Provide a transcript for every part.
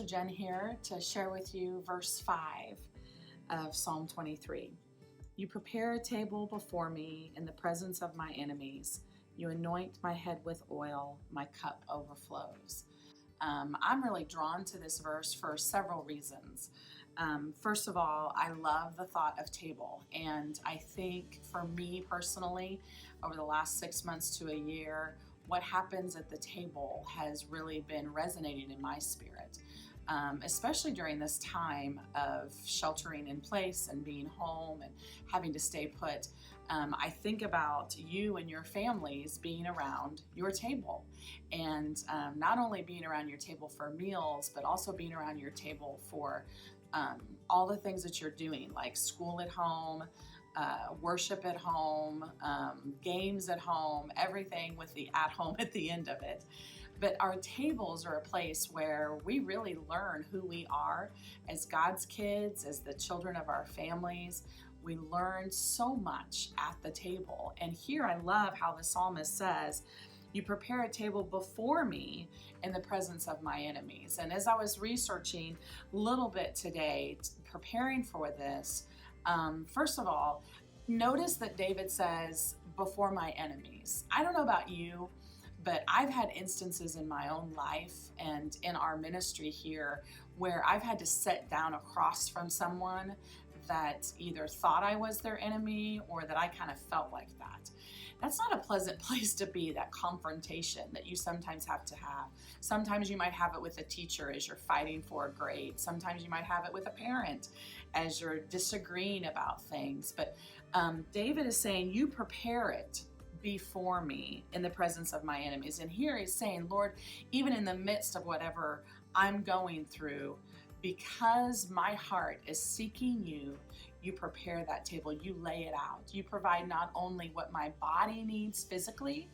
Pastor Jen here to share with you verse 5 of Psalm 23. You prepare a table before me in the presence of my enemies. You anoint my head with oil, my cup overflows. I'm really drawn to this verse for several reasons. First of all, I love the thought of table, and I think for me personally, over the last 6 months to a year, what happens at the table has really been resonating in my spirit, especially during this time of sheltering in place and being home and having to stay put. I think about you and your families being around your table, and not only being around your table for meals, but also being around your table for all the things that you're doing, like school at home, worship at home, games at home, everything with the at home at the end of it. But our tables are a place where we really learn who we are as God's kids, as the children of our families. We learn so much at the table. And here I love how the psalmist says, you prepare a table before me in the presence of my enemies. And as I was researching a little bit today, preparing for this, first of all, notice that David says, before my enemies. I don't know about you, but I've had instances in my own life and in our ministry here where I've had to sit down across from someone that either thought I was their enemy or that I kind of felt like that. That's not a pleasant place to be, that confrontation that you sometimes have to have. Sometimes you might have it with a teacher as you're fighting for a grade. Sometimes you might have it with a parent as you're disagreeing about things. But David is saying, you prepare it before me in the presence of my enemies. And here he's saying, Lord, even in the midst of whatever I'm going through, because my heart is seeking you, you prepare that table, you lay it out. You provide not only what my body needs physically,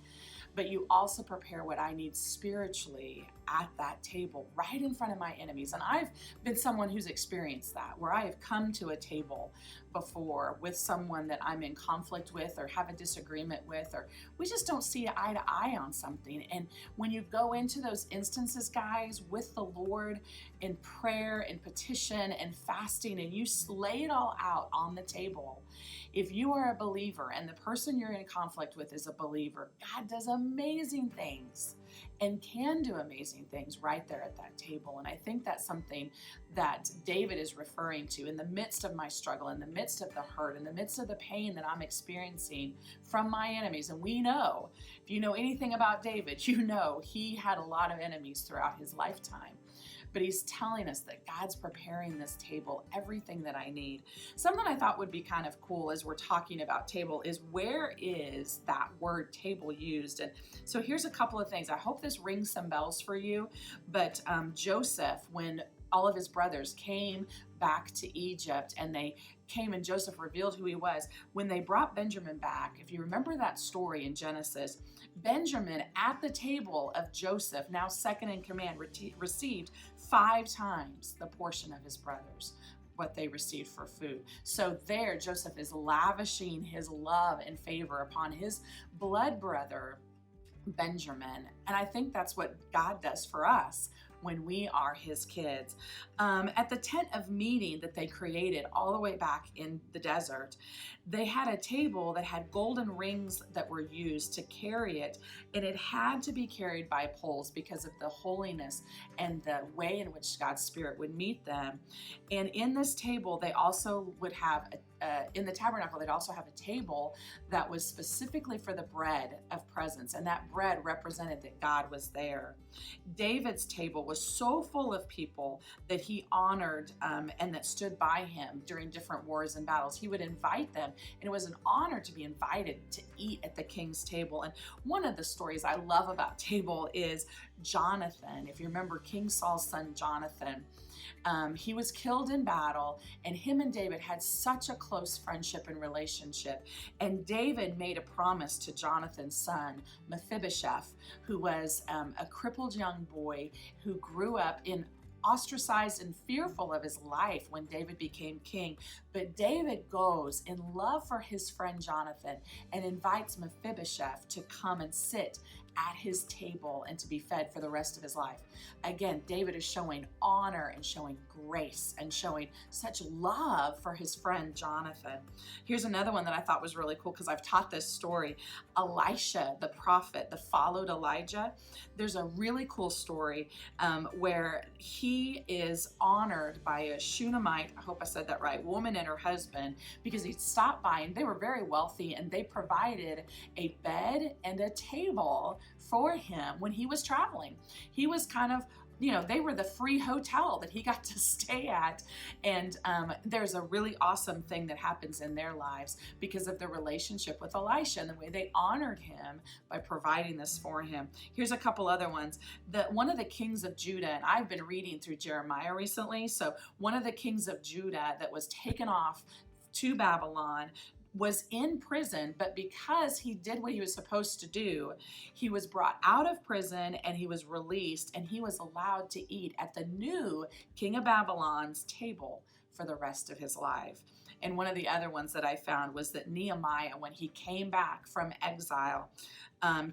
but you also prepare what I need spiritually at that table right in front of my enemies. And I've been someone who's experienced that, where I have come to a table before with someone that I'm in conflict with or have a disagreement with, or we just don't see eye to eye on something. And when you go into those instances, guys, with the Lord in prayer and petition and fasting, and you lay it all out on the table, if you are a believer and the person you're in conflict with is a believer, God does amazing things and can do amazing things right there at that table. And I think that's something that David is referring to in the midst of my struggle, in the midst of the hurt, in the midst of the pain that I'm experiencing from my enemies. And we know, if you know anything about David, you know he had a lot of enemies throughout his lifetime. But he's telling us that God's preparing this table, everything that I need. Something I thought would be kind of cool as we're talking about table is, where is that word table used? And so here's a couple of things. I hope this rings some bells for you. But Joseph, when all of his brothers came back to Egypt and they came and Joseph revealed who he was, when they brought Benjamin back, if you remember that story in Genesis, Benjamin at the table of Joseph, now second in command, received 5 times the portion of his brothers, what they received for food. So there, Joseph is lavishing his love and favor upon his blood brother, Benjamin. And I think that's what God does for us when we are his kids. At the tent of meeting that they created all the way back in the desert, they had a table that had golden rings that were used to carry it, and it had to be carried by poles because of the holiness and the way in which God's Spirit would meet them. And in this table, they also would have in the tabernacle, they'd also have a table that was specifically for the bread of presence, and that bread represented that God was there. David's table was so full of people that he honored and that stood by him during different wars and battles. He would invite them, and it was an honor to be invited to eat at the king's table. And one of the stories I love about table is Jonathan. If you remember King Saul's son, Jonathan, he was killed in battle, and him and David had such a close friendship and relationship. And David made a promise to Jonathan's son, Mephibosheth, who was a crippled young boy who grew up in ostracized and fearful of his life when David became king. But David goes in love for his friend Jonathan and invites Mephibosheth to come and sit at his table and to be fed for the rest of his life. Again, David is showing honor and showing grace and showing such love for his friend Jonathan. Here's another one that I thought was really cool because I've taught this story. Elisha, the prophet that followed Elijah. There's a really cool story where he is honored by a Shunammite, I hope I said that right, woman and her husband, because he stopped by and they were very wealthy and they provided a bed and a table for him when he was traveling. He was kind of, they were the free hotel that he got to stay at. And there's a really awesome thing that happens in their lives because of the relationship with Elisha and the way they honored him by providing this for him. Here's a couple other ones. One of the kings of Judah, and I've been reading through Jeremiah recently, so one of the kings of Judah that was taken off to Babylon was in prison, but because he did what he was supposed to do, he was brought out of prison and he was released and he was allowed to eat at the new king of Babylon's table for the rest of his life. And one of the other ones that I found was that Nehemiah, when he came back from exile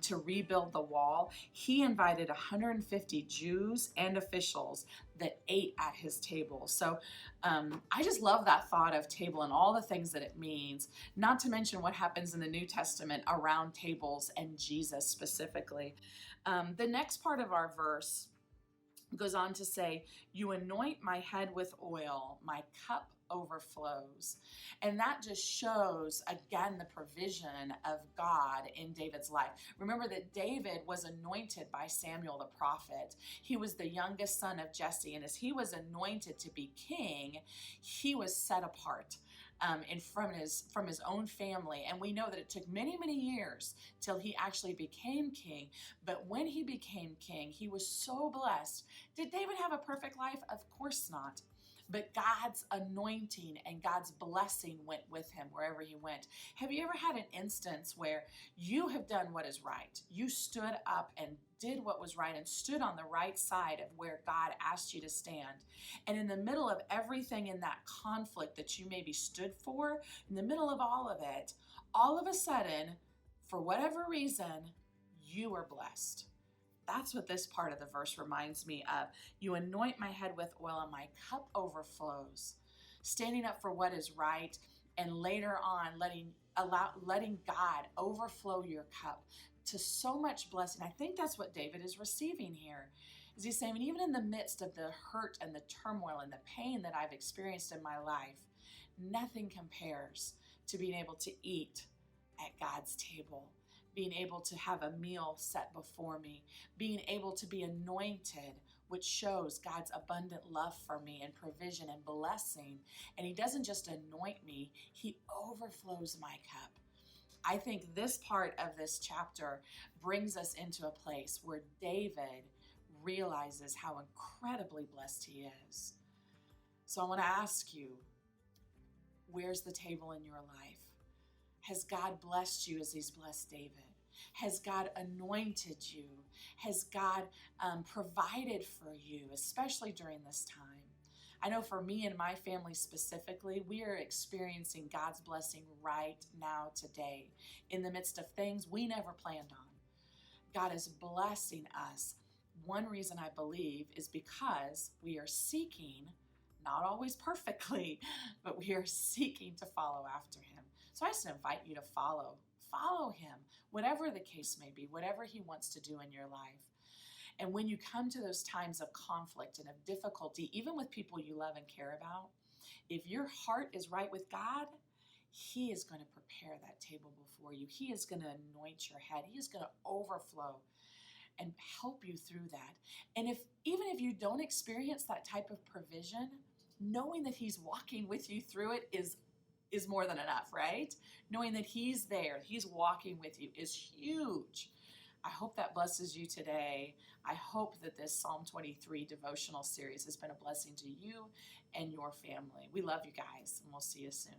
to rebuild the wall, he invited 150 Jews and officials that ate at his table. So I just love that thought of table and all the things that it means, not to mention what happens in the New Testament around tables and Jesus specifically. The next part of our verse goes on to say, "You anoint my head with oil, my cup overflows." And that just shows again the provision of God in David's life. Remember that David was anointed by Samuel the prophet. He was the youngest son of Jesse, and as he was anointed to be king, he was set apart from his own family. And we know that it took many, many years till he actually became king. But when he became king, he was so blessed. Did David have a perfect life? Of course not. But God's anointing and God's blessing went with him wherever he went. Have you ever had an instance where you have done what is right? You stood up and did what was right and stood on the right side of where God asked you to stand. And in the middle of everything in that conflict that you maybe stood for, in the middle of all of it, all of a sudden, for whatever reason, you are blessed. That's what this part of the verse reminds me of. You anoint my head with oil and my cup overflows. Standing up for what is right and later on letting God overflow your cup to so much blessing. I think that's what David is receiving here. Is he's saying, even in the midst of the hurt and the turmoil and the pain that I've experienced in my life, nothing compares to being able to eat at God's table, being able to have a meal set before me, being able to be anointed, which shows God's abundant love for me and provision and blessing. And he doesn't just anoint me, he overflows my cup. I think this part of this chapter brings us into a place where David realizes how incredibly blessed he is. So I want to ask you, where's the table in your life? Has God blessed you as he's blessed David? Has God anointed you? Has God provided for you, especially during this time? I know for me and my family specifically, we are experiencing God's blessing right now today in the midst of things we never planned on. God is blessing us. One reason I believe is because we are seeking, not always perfectly, but we are seeking to follow after him. So I just invite you to follow him, whatever the case may be, whatever he wants to do in your life. And when you come to those times of conflict and of difficulty, even with people you love and care about, if your heart is right with God, he is going to prepare that table before you. He is going to anoint your head. He is going to overflow and help you through that. And even if you don't experience that type of provision, knowing that he's walking with you through it is more than enough, right? Knowing that he's there, he's walking with you is huge. I hope that blesses you today. I hope that this Psalm 23 devotional series has been a blessing to you and your family. We love you guys, and we'll see you soon.